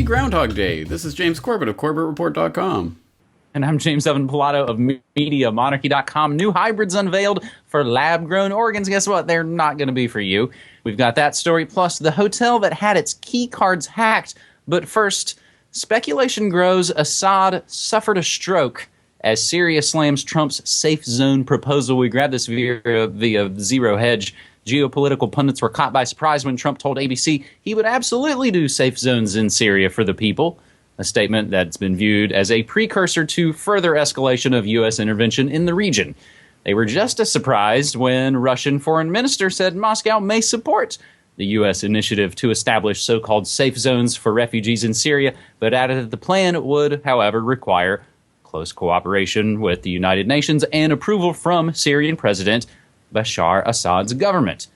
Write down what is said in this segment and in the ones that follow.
Groundhog Day. This is James Corbett of CorbettReport.com. And I'm James Evan Pilato of MediaMonarchy.com. New hybrids unveiled for lab-grown organs. Guess what? They're not going to be for you. We've got that story, plus the hotel that had its key cards hacked. But first, speculation grows Assad suffered a stroke as Syria slams Trump's safe zone proposal. We grabbed this via Zero Hedge. Geopolitical pundits were caught by surprise when Trump told ABC he would absolutely do safe zones in Syria for the people, a statement that's been viewed as a precursor to further escalation of U.S. intervention in the region. They were just as surprised when Russian foreign minister said Moscow may support the U.S. initiative to establish so-called safe zones for refugees in Syria, but added that the plan would, however, require close cooperation with the United Nations and approval from Syrian President Bashar Assad's government.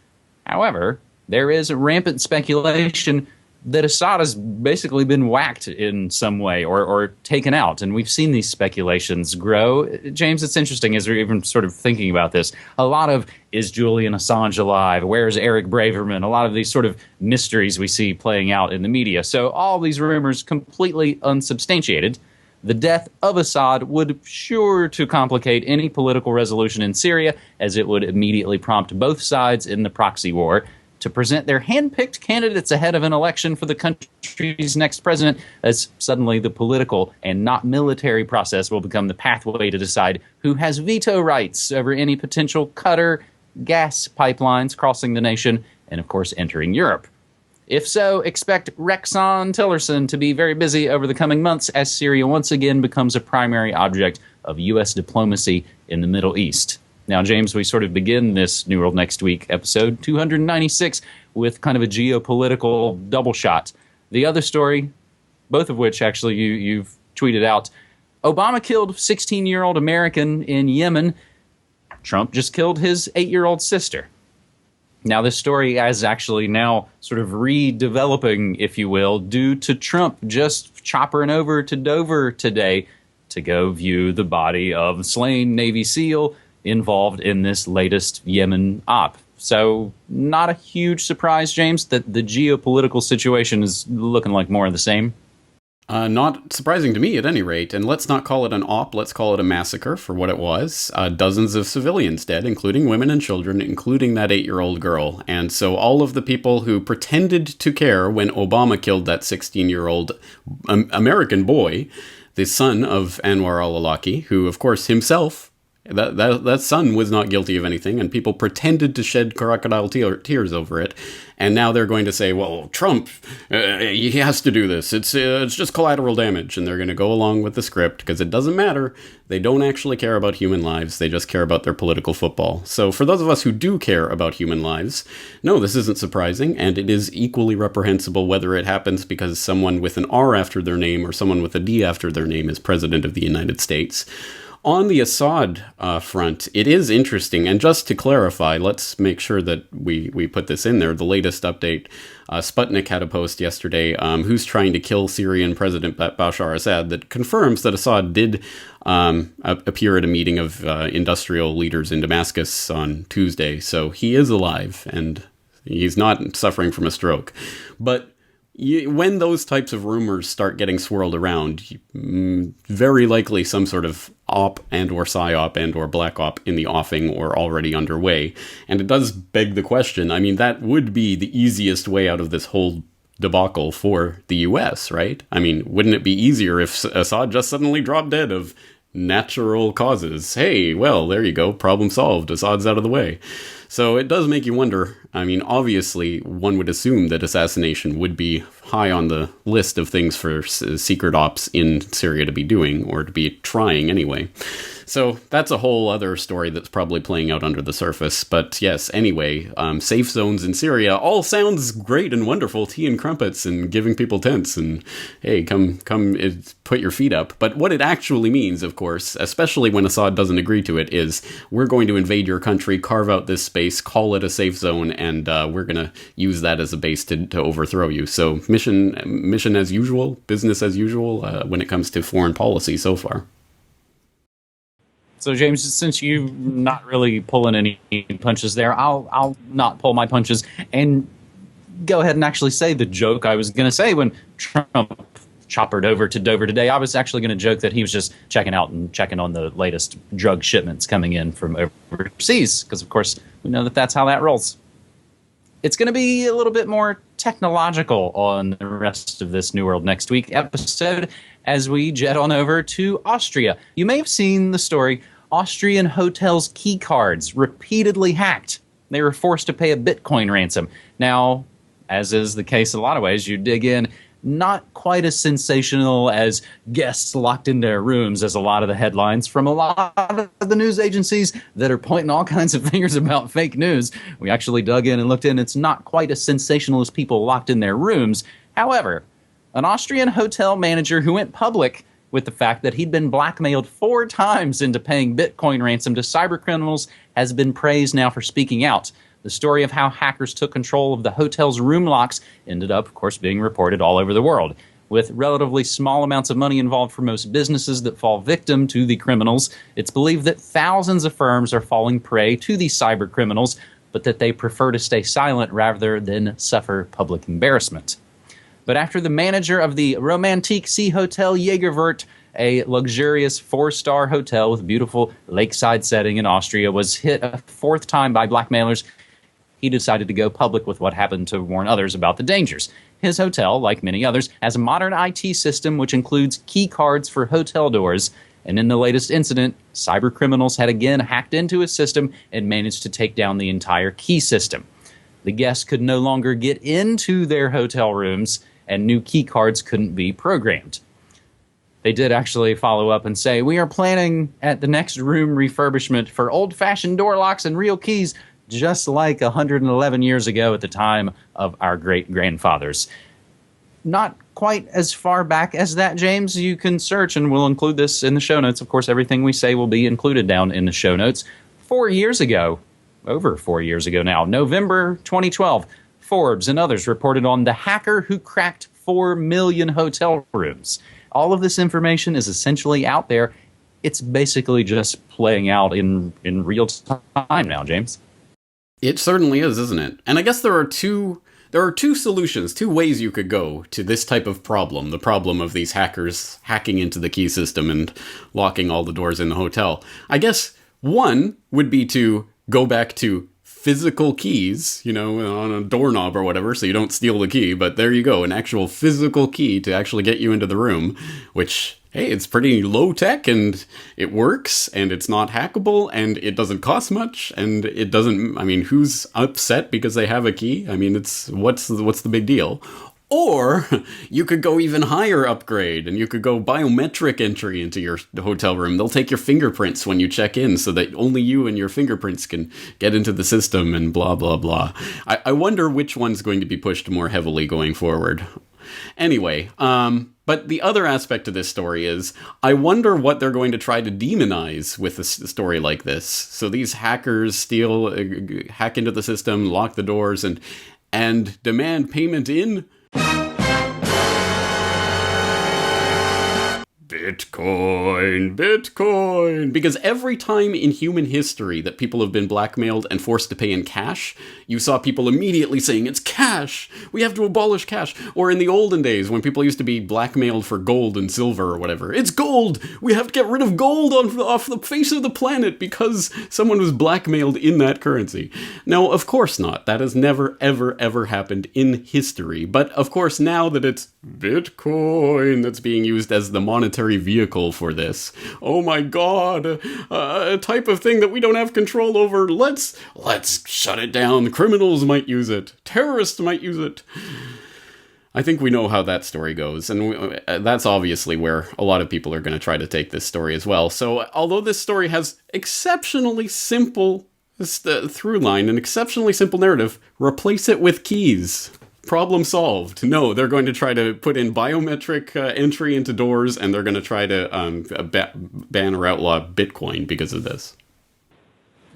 However, there is rampant speculation that Assad has basically been whacked in some way or taken out, and we've seen these speculations grow. James, it's interesting as we're even sort of thinking about this. A lot of, is Julian Assange alive? Where's Eric Braverman? A lot of these sort of mysteries we see playing out in the media. So all these rumors completely unsubstantiated. The death of Assad would sure to complicate any political resolution in Syria, as it would immediately prompt both sides in the proxy war to present their hand-picked candidates ahead of an election for the country's next president, as suddenly the political and not military process will become the pathway to decide who has veto rights over any potential Qatar gas pipelines crossing the nation and, of course, entering Europe. If so, expect Rexon Tillerson to be very busy over the coming months as Syria once again becomes a primary object of U.S. diplomacy in the Middle East. Now, James, we sort of begin this New World Next Week episode 296 with kind of a geopolitical double shot. The other story, both of which actually you've tweeted out, Obama killed 16-year-old American in Yemen. Trump just killed his 8-year-old sister. Now, this story is actually now sort of redeveloping, if you will, due to Trump just choppering over to Dover today to go view the body of a slain Navy SEAL involved in this latest Yemen op. So not a huge surprise, James, that the geopolitical situation is looking like more of the same. Not surprising to me at any rate, and let's not call it an op, let's call it a massacre for what it was. Dozens of civilians dead, including women and children, including that 8-year-old girl. And so all of the people who pretended to care when Obama killed that 16-year-old American boy, the son of Anwar al-Awlaki, who of course himself, that son was not guilty of anything, and people pretended to shed crocodile tears over it. And now they're going to say, well, Trump, he has to do this. It's just collateral damage. And they're going to go along with the script because it doesn't matter. They don't actually care about human lives. They just care about their political football. So for those of us who do care about human lives, no, this isn't surprising. And it is equally reprehensible whether it happens because someone with an R after their name or someone with a D after their name is president of the United States. On the Assad front, it is interesting, and just to clarify, let's make sure that we put this in there. The latest update, Sputnik had a post yesterday, who's trying to kill Syrian President Bashar Assad, that confirms that Assad did appear at a meeting of industrial leaders in Damascus on Tuesday. So he is alive, and he's not suffering from a stroke. But when those types of rumors start getting swirled around, very likely some sort of op and or psyop and or black op in the offing or already underway. And it does beg the question, I mean, that would be the easiest way out of this whole debacle for the US, right? I mean, wouldn't it be easier if Assad just suddenly dropped dead of natural causes? Hey, well, there you go, problem solved, Assad's out of the way. So it does make you wonder. I mean, obviously, one would assume that assassination would be high on the list of things for secret ops in Syria to be doing, or to be trying anyway. So that's a whole other story that's probably playing out under the surface. But yes, anyway, safe zones in Syria all sounds great and wonderful, tea and crumpets and giving people tents and, hey, come put your feet up. But what it actually means, of course, especially when Assad doesn't agree to it, is we're going to invade your country, carve out this space, call it a safe zone, and we're going to use that as a base to overthrow you. So mission as usual, business as usual when it comes to foreign policy so far. So, James, since you're not really pulling any punches there, I'll not pull my punches and go ahead and actually say the joke I was going to say when Trump choppered over to Dover today. I was actually going to joke that he was just checking out and checking on the latest drug shipments coming in from overseas, because, of course, we know that that's how that rolls. It's going to be a little bit more technological on the rest of this New World Next Week episode as we jet on over to Austria. You may have seen the story, Austrian hotels' key cards repeatedly hacked. They were forced to pay a Bitcoin ransom. Now, as is the case in a lot of ways, you dig in, not quite as sensational as guests locked in their rooms as a lot of the headlines from a lot of the news agencies that are pointing all kinds of fingers about fake news. We actually dug in and looked in. It's not quite as sensational as people locked in their rooms. However, an Austrian hotel manager who went public with the fact that he'd been blackmailed 4 times into paying Bitcoin ransom to cybercriminals has been praised now for speaking out. The story of how hackers took control of the hotel's room locks ended up, of course, being reported all over the world. With relatively small amounts of money involved for most businesses that fall victim to the criminals, it's believed that thousands of firms are falling prey to these cyber criminals, but that they prefer to stay silent rather than suffer public embarrassment. But after the manager of the Romantique Sea Hotel Jägerwort, a luxurious 4-star hotel with beautiful lakeside setting in Austria, was hit a 4th time by blackmailers, he decided to go public with what happened to warn others about the dangers. His hotel, like many others, has a modern IT system which includes key cards for hotel doors. And in the latest incident, cyber criminals had again hacked into his system and managed to take down the entire key system. The guests could no longer get into their hotel rooms, and new key cards couldn't be programmed. They did actually follow up and say, "We are planning at the next room refurbishment for old-fashioned door locks and real keys, just like 111 years ago at the time of our great-grandfathers." Not quite as far back as that, James. You can search, and we'll include this in the show notes. Of course, everything we say will be included down in the show notes. 4 years ago, over 4 years ago now, November 2012, Forbes and others reported on the hacker who cracked 4 million hotel rooms. All of this information is essentially out there. It's basically just playing out in real time now, James. It certainly is, isn't it? And I guess there are two solutions, 2 ways you could go to this type of problem, the problem of these hackers hacking into the key system and locking all the doors in the hotel. I guess one would be to go back to physical keys, on a doorknob or whatever, so you don't steal the key, but there you go, an actual physical key to actually get you into the room, which, hey, it's pretty low tech, and it works, and it's not hackable, and it doesn't cost much, and it doesn't, who's upset because they have a key? What's the big deal? Or you could go even higher upgrade, and you could go biometric entry into your hotel room. They'll take your fingerprints when you check in so that only you and your fingerprints can get into the system and blah, blah, blah. I wonder which one's going to be pushed more heavily going forward. Anyway, but the other aspect of this story is, I wonder what they're going to try to demonize with a story like this. So these hackers hack into the system, lock the doors, and demand payment in Bitcoin. Because every time in human history that people have been blackmailed and forced to pay in cash, you saw people immediately saying, it's cash! We have to abolish cash! Or in the olden days, when people used to be blackmailed for gold and silver or whatever, it's gold! We have to get rid of gold off the face of the planet because someone was blackmailed in that currency. Now, of course not. That has never, ever, ever happened in history. But of course, now that it's Bitcoin that's being used as the monetary vehicle for this. Oh my god, a type of thing that we don't have control over. Let's shut it down. Criminals might use it. Terrorists might use it. I think we know how that story goes, and that's obviously where a lot of people are going to try to take this story as well. So, although this story has exceptionally simple through line, an exceptionally simple narrative, replace it with keys. Problem solved. No, they're going to try to put in biometric entry into doors, and they're going to try to ban or outlaw Bitcoin because of this.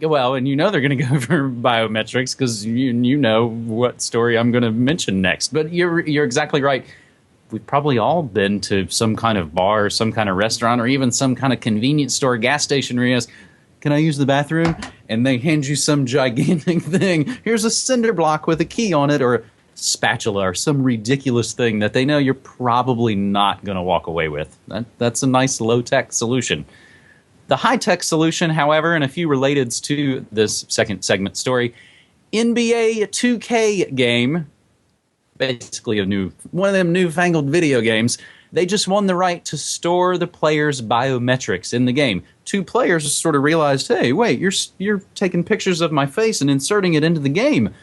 Well, and they're going to go for biometrics because you know what story I'm going to mention next. But you're exactly right. We've probably all been to some kind of bar, some kind of restaurant, or even some kind of convenience store, gas station where you ask, can I use the bathroom? And they hand you some gigantic thing. Here's a cinder block with a key on it, or spatula or some ridiculous thing that they know you're probably not going to walk away with. That's a nice low-tech solution. The high-tech solution, however, and a few relateds to this second segment story, NBA 2K game, basically one of them newfangled video games, they just won the right to store the players' biometrics in the game. Two players sort of realized, hey, wait, you're taking pictures of my face and inserting it into the game.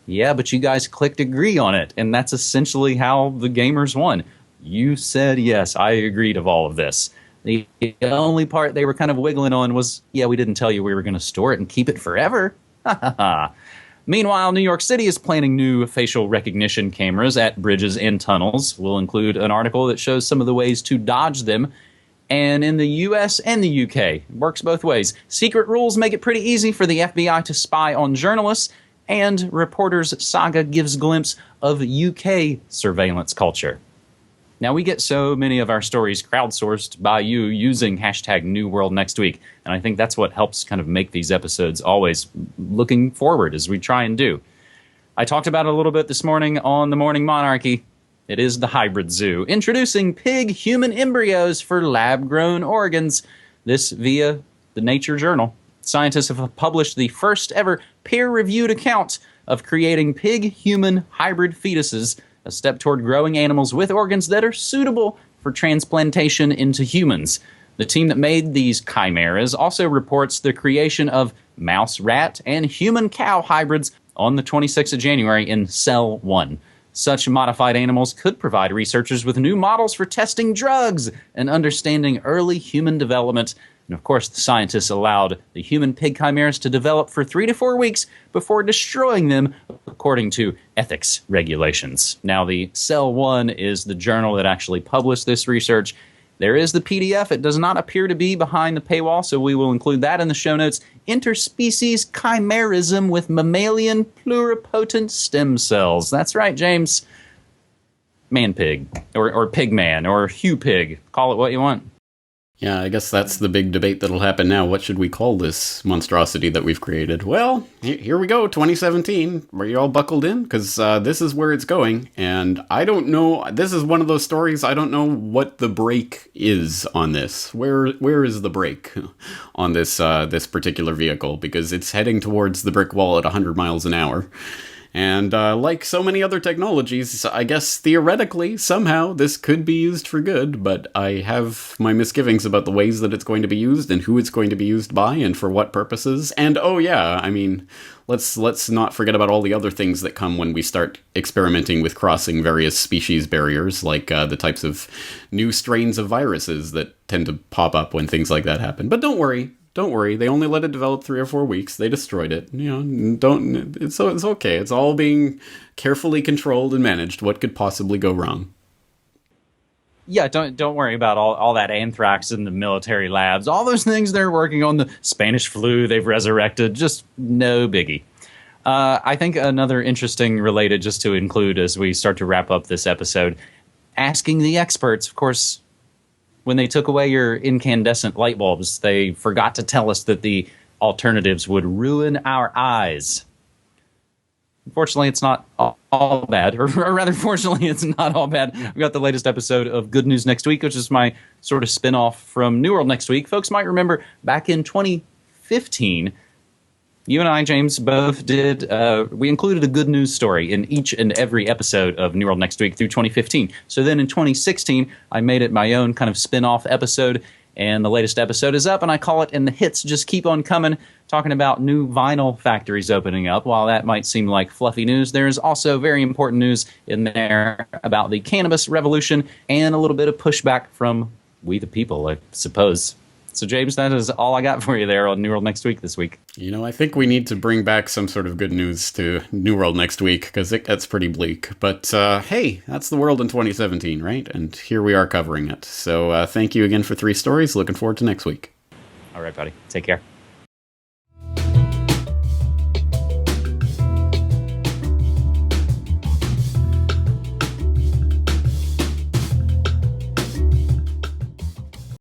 Yeah, but you guys clicked agree on it, and that's essentially how the gamers won. You said, yes, I agreed of all of this. The only part they were kind of wiggling on was, yeah, we didn't tell you we were going to store it and keep it forever. Meanwhile, New York City is planning new facial recognition cameras at bridges and tunnels. We'll include an article that shows some of the ways to dodge them. And in the US and the UK, it works both ways. Secret rules make it pretty easy for the FBI to spy on journalists, and Reporters Saga gives a glimpse of UK surveillance culture. Now, we get so many of our stories crowdsourced by you using hashtag New World Next Week, and I think that's what helps kind of make these episodes always looking forward as we try and do. I talked about it a little bit this morning on The Morning Monarchy. It is the hybrid zoo, introducing pig-human embryos for lab-grown organs. This via the Nature Journal. Scientists have published the first ever peer-reviewed account of creating pig-human hybrid fetuses, a step toward growing animals with organs that are suitable for transplantation into humans. The team that made these chimeras also reports the creation of mouse-rat and human-cow hybrids on the 26th of January in Cell 1. Such modified animals could provide researchers with new models for testing drugs and understanding early human development. And of course, the scientists allowed the human pig chimeras to develop for 3 to 4 weeks before destroying them according to ethics regulations. Now, the Cell 1 is the journal that actually published this research. There is the PDF. It does not appear to be behind the paywall, so we will include that in the show notes. Interspecies chimerism with mammalian pluripotent stem cells. That's right, James. Man pig, or pig man, or Hugh pig. Call it what you want. Yeah, I guess that's the big debate that'll happen now. What should we call this monstrosity that we've created? Well, here we go, 2017. Are you all buckled in? Because this is where it's going. And I don't know. This is one of those stories. I don't know what the break is on this. Where is the break on this this particular vehicle? Because it's heading towards the brick wall at 100 miles an hour. And like so many other technologies, I guess theoretically, somehow, this could be used for good, but I have my misgivings about the ways that it's going to be used and who it's going to be used by and for what purposes. And oh yeah, I mean, let's not forget about all the other things that come when we start experimenting with crossing various species barriers, like the types of new strains of viruses that tend to pop up when things like that happen. But don't worry. Don't worry, they only let it develop 3 or 4 weeks. They destroyed it. It's okay. It's all being carefully controlled and managed. What could possibly go wrong? Yeah, don't worry about all that anthrax in the military labs. All those things they're working on, the Spanish flu they've resurrected, just no biggie. I think another interesting related just to include as we start to wrap up this episode, asking the experts, of course. When they took away your incandescent light bulbs, they forgot to tell us that the alternatives would ruin our eyes. Unfortunately, it's not all bad, or rather, fortunately, it's not all bad. We've got the latest episode of Good News Next Week, which is my sort of spin-off from New World Next Week. Folks might remember back in 2015, you and I, James, both did, we included a good news story in each and every episode of New World Next Week through 2015. So then in 2016, I made it my own kind of spin-off episode, and the latest episode is up, and I call it And the Hits Just Keep On Coming, talking about new vinyl factories opening up. While that might seem like fluffy news, there's also very important news in there about the cannabis revolution and a little bit of pushback from we the people, I suppose. So, James, that is all I got for you there on New World Next Week this week. You know, I think we need to bring back some sort of good news to New World Next Week, because it gets pretty bleak. But, hey, that's the world in 2017, right? And here we are covering it. So, thank you again for 3 stories. Looking forward to next week. All right, buddy. Take care.